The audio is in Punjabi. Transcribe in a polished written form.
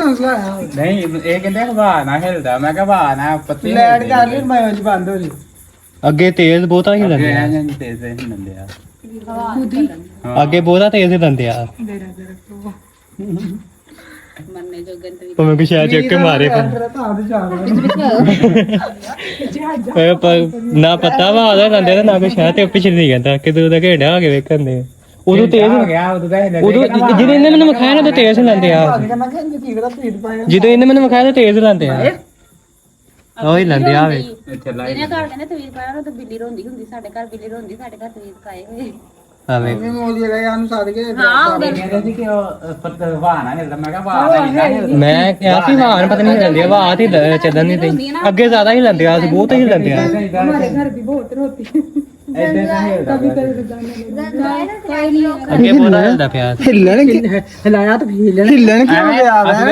ਹੌਸਲਾ ਆਇਆ ਨਹੀਂ ਇਹ ਕਹਿੰਦੇ ਹਵਾ ਨਾ ਹਿਲਦਾ ਮੈਂ ਕਿਹਾ ਹਵਾ ਨਾ ਪੱਤੇ ਲੈਟ ਕਰ ਲਈ ਮੈਂ ਅੱਜ ਬੰਦ ਹੋ ਜੀ ਅੱਗੇ ਤੇਜ਼ ਬਹੁਤਾ ਹੀ ਲੰਦੇ ਆ ਜਾਂਦੇ ਤੇਜ਼ ਹਿਲਦੇ ਆ ਅੱਗੇ ਬਹੁਤਾ ਤੇਜ਼ ਹੀ ਲੰਦੇ ਆ ਮੰਨੇ ਜੋਗਨ ਤੇ ਭਾਵੇਂ ਕਿ ਸ਼ਾਇਦ ਚੱਕ ਕੇ ਮਾਰੇ ਤੇਰਾ ਤਾਂ ਆਦ ਜਾ ਨਾ ਪਤਾ ਵਾ ਆਦਾ ਲੰਦੇ ਤੇ ਨਾ ਕੋਈ ਸ਼ਾਇਦ ਤੇ ਪਿਛਲੇ ਨਹੀਂ ਕਹਿੰਦਾ ਕਿਦੋਂ ਦਾ ਘੇੜਾ ਆ ਕੇ ਵੇਖਣ ਦੇ ਉਦੋਂ ਤੇਜ਼ ਹੋ ਗਿਆ ਉਦੋਂ ਤਾਂ ਹਿਲਦੇ ਉਦੋਂ ਜਦੋਂ ਇਹਨੇ ਮੈਨੂੰ ਵਿਖਾਇਆ ਨਾ ਤਾਂ ਤੇਜ਼ ਲੰਦੇ ਆ ਮੈਂ ਕਿਹਾ ਕੀ ਕਰਾ ਫੀਡ ਪਾਇਆ ਜਦੋਂ ਇਹਨੇ ਮੈਨੂੰ ਵਿਖਾਇਆ ਤਾਂ ਤੇਜ਼ ਲੰਦੇ ਆ ਉਹੀ ਲੰਦੇ ਆ ਵੇ ਇੱਥੇ ਲਾਈ ਇਹਨੇ ਘਰ ਕਹਿੰਦੇ ਤਵੀਰ ਪਾਇਆ ਉਹ ਤਾਂ ਬਿੱਲੀ ਰੋਂਦੀ ਹੁੰਦੀ ਸਾਡੇ ਘਰ ਬਿੱਲੀ ਰੋਂਦੀ ਸਾਡੇ ਘਰ ਤਵੀਰ ਪਾਏ ਹੋਏ ਆਵੇ ਮੈਂ ਮੋਲੀ ਲਗਾਇਆ ਉਹਨੂੰ ਸਾਦ ਕੇ ਹਾਂ ਕਹਿੰਦੇ ਸੀ ਕਿ ਉਹ ਪੱਤੇ ਹਵਾ ਨਾ ਹਿਲਦਾ ਮੈਂ ਕਿਹਾ ਹਵਾ ਨਾ ਹਿਲਦਾ ਮੈਂ ਕਿਹਾ ਸੀ ਵਾਹਨ ਪਤਾ ਨਹੀਂ ਲੰਦੇ ਆ ਵਾਹ ਤੇ ਚੱਲਣ ਨਹੀਂ ਤੇ ਅੱਗੇ ਜ਼ਿਆਦਾ ਹੀ ਲੰਦੇ ਆ ਬਹੁਤ ਹੀ ਲੰਦੇ ਆ हमारे घर भी बहुत रोती ਏਦਾਂ ਨਾ ਹਿਲਦਾ ਅੱਗੇ ਬਹੁਤਾ ਹਿਲਦਾ ਪਿਆ हिलन हिलाया तो हिलन हिलन क्यों गया ਅੱਜ